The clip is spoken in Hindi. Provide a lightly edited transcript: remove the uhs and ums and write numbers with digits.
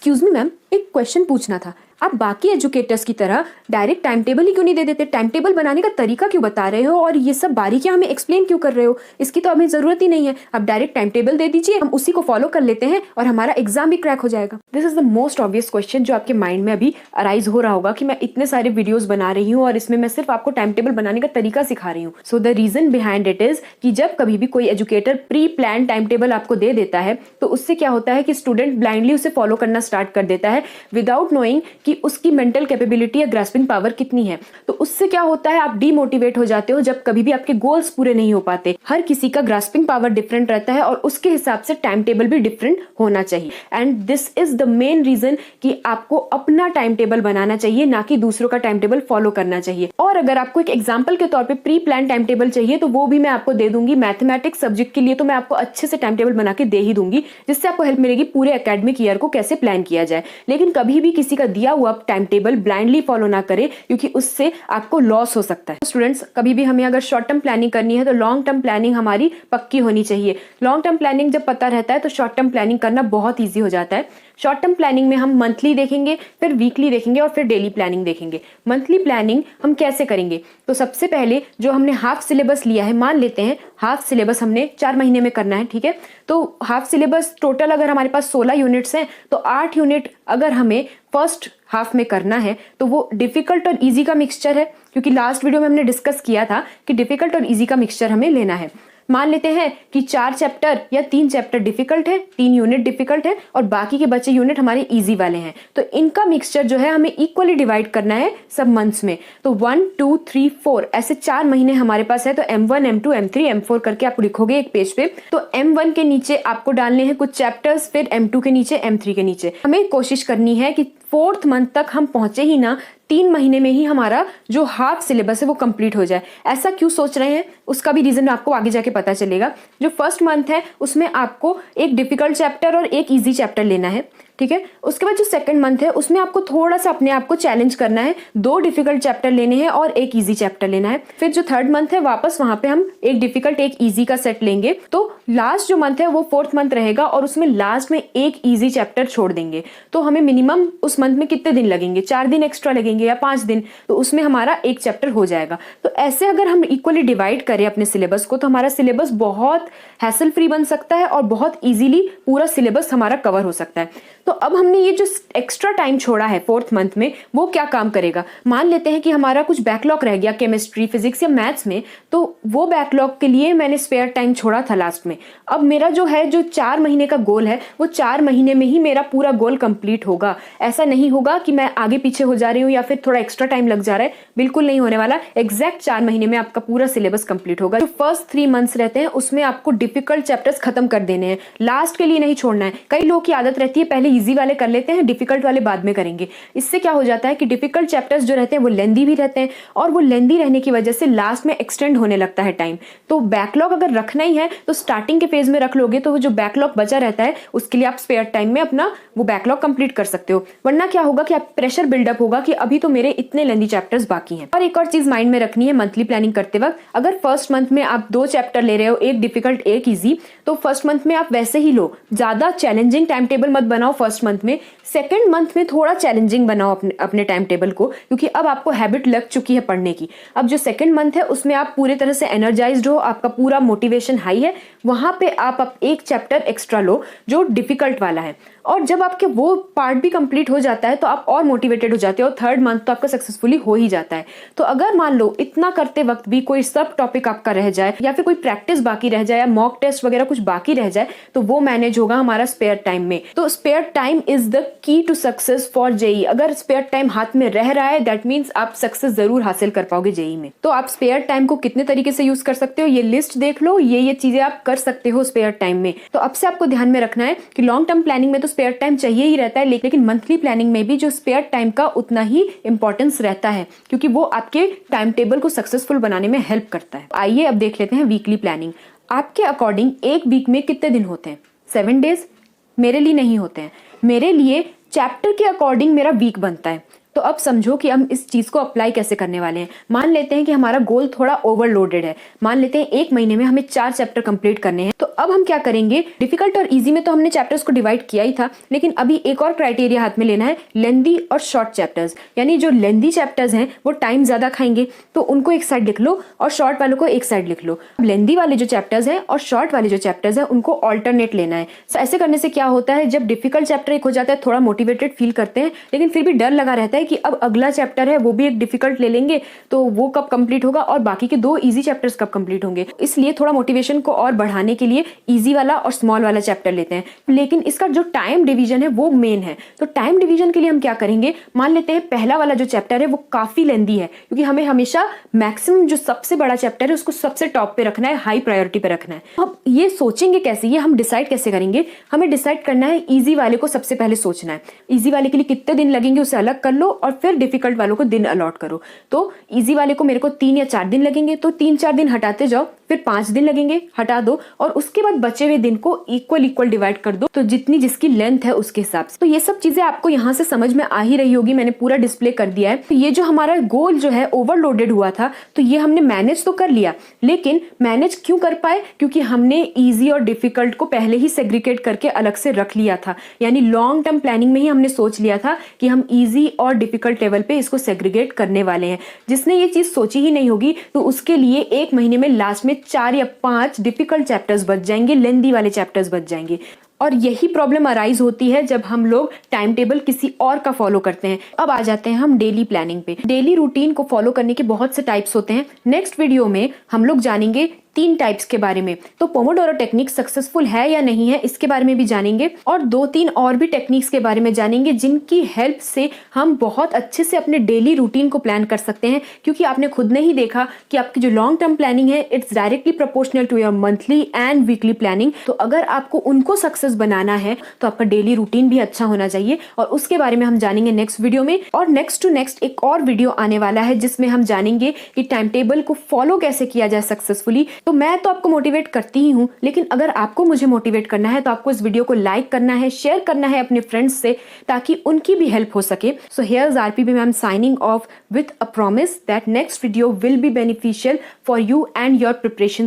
एक्सक्यूज मी मैम, एक क्वेश्चन पूछना था। आप बाकी एजुकेटर्स की तरह डायरेक्ट टाइम टेबल ही क्यों नहीं दे देते? टाइम टेबल बनाने का तरीका क्यों बता रहे हो और ये सब बारीकियां हमें एक्सप्लेन क्यों कर रहे हो? इसकी तो हमें जरूरत ही नहीं है। आप डायरेक्ट टाइम टेबल दे दीजिए, हम उसी को फॉलो कर लेते हैं और हमारा एग्जाम भी क्रैक हो जाएगा। This is the most obvious question जो आपके माइंड में अभी अराइज हो रहा होगा कि मैं इतने सारे वीडियोज बना रही हूँ और इसमें मैं सिर्फ आपको टाइम टेबल बनाने का तरीका सिखा रही हूँ। So the reason behind it is कि जब कभी भी कोई educator pre plan time table आपको दे देता है तो उससे क्या होता है कि स्टूडेंट ब्लाइंडली उसे फॉलो करना स्टार्ट कर देता है विदाउट नोइंग कि उसकी मेंटल कैपेबिलिटी या ग्रास्पिंग पावर कितनी है। तो उससे क्या होता है, आप डीमोटिवेट हो जाते हो जब कभी भी आपके गोल्स पूरे नहीं हो पाते। हर किसी का ग्रास्पिंग पावर डिफरेंट रहता है और उसके हिसाब से टाइम टेबल भी डिफरेंट होना चाहिए। And this is the main reason कि आपको अपना टाइम टेबल बनाना चाहिए, ना कि दूसरों का टाइम टेबल फॉलो करना चाहिए। और अगर आपको एक एग्जाम्पल के तौर पर प्री प्लान टाइम टेबल चाहिए तो वो भी मैं आपको दे दूंगी। मैथमेटिक्स सब्जेक्ट के लिए तो मैं आपको अच्छे से टाइम टेबल बना के दे ही दूंगी, जिससे आपको हेल्प मिलेगी पूरे एकेडमिक ईयर को कैसे प्लान किया जाए। लेकिन कभी भी किसी का दिया हुआ टाइम टेबल ब्लाइंडली फॉलो ना करें, क्योंकि उससे आपको लॉस हो सकता है। स्टूडेंट्स, कभी भी हमें अगर शॉर्ट टर्म प्लानिंग करनी है तो लॉन्ग टर्म प्लानिंग हमारी पक्की होनी चाहिए। लॉन्ग टर्म प्लानिंग जब पता रहता है तो शॉर्ट टर्म प्लानिंग करना बहुत ईजी हो जाता है। शॉर्ट टर्म प्लानिंग में हम मंथली देखेंगे, फिर वीकली देखेंगे और फिर डेली प्लानिंग देखेंगे। मंथली प्लानिंग हम कैसे करेंगे? तो सबसे पहले जो हमने हाफ सिलेबस लिया है, मान लेते हैं हाफ सिलेबस हमने 4 महीने में करना है, ठीक है। तो हाफ सिलेबस टोटल अगर हमारे पास 16 यूनिट्स हैं तो 8 यूनिट अगर हमें फर्स्ट हाफ में करना है तो वो डिफिकल्ट और इजी का मिक्सचर है, क्योंकि लास्ट वीडियो में हमने डिस्कस किया था कि डिफिकल्ट और इजी का मिक्सचर हमें लेना है। मान लेते हैं कि 4 चैप्टर या 3 चैप्टर डिफिकल्ट है, 3 यूनिट डिफिकल्ट है और बाकी के बचे यूनिट हमारे इजी वाले हैं। तो इनका मिक्सचर जो है हमें इक्वली डिवाइड करना है सब मंथ्स में। तो 1 2 3 4 ऐसे 4 महीने हमारे पास है। तो M1 M2 M3 M4 करके आप लिखोगे एक पेज पे। तो M1 के नीचे आपको डालने हैं कुछ चैप्टर्स, फिर M2 के नीचे, M3 के नीचे। हमें कोशिश करनी है कि 4th मंथ तक हम पहुंचे ही ना, 3 महीने में ही हमारा जो हाफ सिलेबस है वो कंप्लीट हो जाए। ऐसा क्यों सोच रहे हैं उसका भी रीजन आपको आगे जाके पता चलेगा। जो फर्स्ट मंथ है उसमें आपको एक डिफिकल्ट चैप्टर और एक इजी चैप्टर लेना है, ठीक है। उसके बाद जो सेकंड मंथ है उसमें आपको थोड़ा सा अपने आप को चैलेंज करना है, 2 डिफिकल्ट चैप्टर लेने हैं और एक इजी चैप्टर लेना है। फिर जो थर्ड मंथ है वापस वहां पे हम एक डिफिकल्ट एक इजी का सेट लेंगे। तो लास्ट जो मंथ है वो 4th मंथ रहेगा और उसमें लास्ट में एक इजी चैप्टर छोड़ देंगे। तो हमें मिनिमम उस मंथ में कितने दिन लगेंगे? 4 दिन एक्स्ट्रा लगेंगे या 5 दिन, तो उसमें हमारा एक चैप्टर हो जाएगा। तो ऐसे अगर हम इक्वली डिवाइड करें अपने सिलेबस को तो हमारा सिलेबस बहुत हैसल फ्री बन सकता है और बहुत इजीली पूरा सिलेबस हमारा कवर हो सकता है। तो अब हमने ये जो एक्स्ट्रा टाइम छोड़ा है 4th मंथ में वो क्या काम करेगा? मान लेते हैं कि हमारा कुछ बैकलॉग रह गया केमिस्ट्री, फिजिक्स या मैथ्स में, तो वो बैकलॉग के लिए मैंने स्पेयर टाइम छोड़ा था लास्ट में। अब मेरा जो है जो 4 महीने का गोल है वो 4 महीने में ही मेरा पूरा गोल कंप्लीट होगा। ऐसा नहीं होगा कि मैं आगे पीछे हो जा रही हूँ या फिर थोड़ा एक्स्ट्रा टाइम लग जा रहा है, बिल्कुल नहीं होने वाला। एग्जैक्ट 4 महीने में आपका पूरा सिलेबस कंप्लीट होगा। जो फर्स्ट 3 मंथ्स रहते हैं उसमें आपको डिफिकल्ट चैप्टर्स खत्म कर देने हैं, लास्ट के लिए नहीं छोड़ना है। कई लोगों की आदत रहती है पहले इजी वाले कर लेते हैं, डिफिकल्ट वाले बाद में करेंगे। इससे क्या हो जाता है कि डिफिकल्ट चैप्टर्स जो रहते हैं वो लेंदी भी रहते हैं और वो लेंदी रहने की वजह से लास्ट में एक्सटेंड होने लगता है टाइम। तो बैकलॉग अगर रखना ही है तो स्टार्टिंग के फेज में रख लोगे तो वो जो बैकलॉग बचा रहता है उसके लिए आप स्पेयर टाइम में अपना वो बैकलॉग कंप्लीट कर सकते हो। वरना क्या होगा कि आप प्रेशर बिल्डअप होगा कि अभी तो मेरे इतने लेंदी चैप्टर्स बाकी हैं। और एक और चीज माइंड में रखनी है मंथली प्लानिंग करते वक्त, अगर फर्स्ट मंथ में आप 2 चैप्टर ले रहे हो, एक डिफिकल्ट एक इजी, तो फर्स्ट मंथ में आप वैसे ही लो, ज्यादा चैलेंजिंग टाइम टेबल मत बनाओ फर्स्ट मंथ में। सेकेंड मंथ में थोड़ा चैलेंजिंग बनाओ अपने टाइम टेबल को, क्योंकि अब आपको हैबिट लग चुकी है पढ़ने की। अब जो सेकेंड मंथ है उसमें आप पूरे तरह से एनर्जाइज्ड हो, आपका पूरा मोटिवेशन हाई है, वहां पे आप एक चैप्टर एक्स्ट्रा लो जो डिफिकल्ट वाला है। और जब आपके वो पार्ट भी कंप्लीट हो जाता है तो आप और मोटिवेटेड हो जाते हो और थर्ड मंथ तो आपका सक्सेसफुली हो ही जाता है। तो अगर मान लो इतना करते वक्त भी कोई सब टॉपिक आपका रह जाए या फिर कोई प्रैक्टिस बाकी रह जाए या मॉक टेस्ट वगैरह कुछ बाकी रह जाए तो वो मैनेज होगा हमारा स्पेयर टाइम में। तो spare time is the key to success for JEE. अगर स्पेयर टाइम हाथ में रह रहा है दैट मीन्स आप सक्सेस जरूर हासिल कर पाओगे जेई में। तो आप स्पेयर टाइम को कितने तरीके से यूज कर सकते हो ये लिस्ट देख लो, ये चीजें आप कर सकते हो स्पेयर टाइम में। तो अब से आपको ध्यान में रखना है कि लॉन्ग टर्म प्लानिंग में तो स्पेयर टाइम चाहिए ही रहता है, लेकिन मंथली प्लानिंग में भी जो स्पेयर टाइम का उतना ही इंपॉर्टेंस रहता है क्योंकि वो आपके टाइम टेबल को सक्सेसफुल बनाने में हेल्प करता है। आइए अब देख लेते हैं वीकली प्लानिंग। आपके अकॉर्डिंग एक वीक में कितने दिन होते हैं? 7 डेज? मेरे लिए नहीं होते हैं। मेरे लिए चैप्टर के अकॉर्डिंग मेरा वीक बनता है। तो अब समझो कि हम इस चीज़ को अप्लाई कैसे करने वाले हैं। मान लेते हैं कि हमारा गोल थोड़ा ओवरलोडेड है, मान लेते हैं 1 महीने में हमें 4 चैप्टर कंप्लीट करने हैं। तो अब हम क्या करेंगे, डिफिकल्ट और इजी में तो हमने चैप्टर्स को डिवाइड किया ही था, लेकिन अभी एक और क्राइटेरिया हाथ में लेना है, लेंदी और शॉर्ट चैप्टर्स। यानी जो लेंदी चैप्टर्स हैं वो टाइम ज़्यादा खाएंगे, तो उनको एक साइड लिख लो और शॉर्ट वालों को एक साइड लिख लो। लेंदी वाले जो चैप्टर्स हैं और शॉर्ट वाले जो चैप्टर्स हैं उनको ऑल्टरनेट लेना है। ऐसे करने से क्या होता है, जब डिफिकल्ट चैप्टर एक हो जाता है थोड़ा मोटिवेटेड फील करते हैं, लेकिन फिर भी डर लगा रहता है कि अब अगला चैप्टर है वो भी एक डिफिकल्ट ले लेंगे तो वो कब कंप्लीट होगा और बाकी के 2 इजी चैप्टर्स कब कंप्लीट होंगे। इसलिए थोड़ा मोटिवेशन को और बढ़ाने के लिए इजी वाला और स्मॉल वाला चैप्टर लेते हैं, लेकिन इसका जो टाइम डिवीजन है वो मेन है। तो टाइम डिवीजन के लिए हम क्या करेंगे, मान लेते हैं पहला वाला जो चैप्टर है वो काफी लेंदी है, क्योंकि हमें हमेशा मैक्सिमम जो सबसे बड़ा चैप्टर है उसको सबसे टॉप पे रखना है, हाई प्रायोरिटी पे रखना है। अब ये सोचेंगे कैसे, ये हम डिसाइड कैसे करेंगे, हमें डिसाइड करना है इजी वाले को सबसे पहले सोचना है। इजी वाले के लिए कितने दिन लगेंगे उसे अलग कर लो और फिर डिफिकल्ट वालों को दिन अलॉट करो। तो इजी वाले को मेरे को 3 या 4 दिन लगेंगे, तो 3-4 दिन हटाते जाओ, फिर 5 दिन लगेंगे, हटा दो, और उसके बाद बचे हुए दिन को इक्वल डिवाइड कर दो, तो जितनी जिसकी लेंथ है उसके हिसाब से। तो ये सब चीजें आपको यहाँ से समझ में आ ही रही होगी, मैंने पूरा डिस्प्ले कर दिया है। तो ये जो हमारा गोल जो है ओवरलोडेड हुआ था, तो ये हमने मैनेज तो कर लिया, लेकिन मैनेज क्यों कर पाए, क्योंकि हमने इजी और डिफिकल्ट को पहले ही सेग्रीगेट करके अलग से रख लिया था। यानी लॉन्ग टर्म प्लानिंग में ही हमने सोच लिया था कि हम इजी और डिफिकल्ट लेवल पे इसको सेग्रीगेट करने वाले हैं। जिसने ये चीज सोची ही नहीं होगी, तो उसके लिए 1 महीने में लास्ट में 4 या 5 डिफिकल्ट चैप्टर्स बच जाएंगे, लेंदी वाले चैप्टर्स बच जाएंगे। और यही प्रॉब्लम अराइज होती है जब हम लोग टाइम टेबल किसी और का फॉलो करते हैं। अब आ जाते हैं हम डेली प्लानिंग पे। डेली रूटीन को फॉलो करने के बहुत से टाइप्स होते हैं। नेक्स्ट वीडियो में हम लोग जानेंगे 3 टाइप्स के बारे में। तो पोमोडोरो टेक्निक सक्सेसफुल है या नहीं है इसके बारे में भी जानेंगे, और 2-3 और भी टेक्निक्स के बारे में जानेंगे जिनकी हेल्प से हम बहुत अच्छे से अपने डेली रूटीन को प्लान कर सकते हैं। क्योंकि आपने खुद ने ही देखा कि आपकी जो लॉन्ग टर्म प्लानिंग है it's directly proportional to your monthly and weekly planning. तो अगर आपको उनको सक्सेस बनाना है तो आपका डेली रूटीन भी अच्छा होना चाहिए, और उसके बारे में हम जानेंगे नेक्स्ट वीडियो में। और नेक्स्ट टू नेक्स्ट एक और वीडियो आने वाला है जिसमें हम जानेंगे कि टाइम टेबल को फॉलो कैसे किया जाए सक्सेसफुली। तो मैं तो आपको मोटिवेट करती ही हूं, लेकिन अगर आपको मुझे मोटिवेट करना है तो आपको इस वीडियो को लाइक करना है, शेयर करना है अपने फ्रेंड्स से, ताकि उनकी भी हेल्प हो सके। So here's RPB ma'am signing off with a promise that next video will be beneficial for you and your preparation.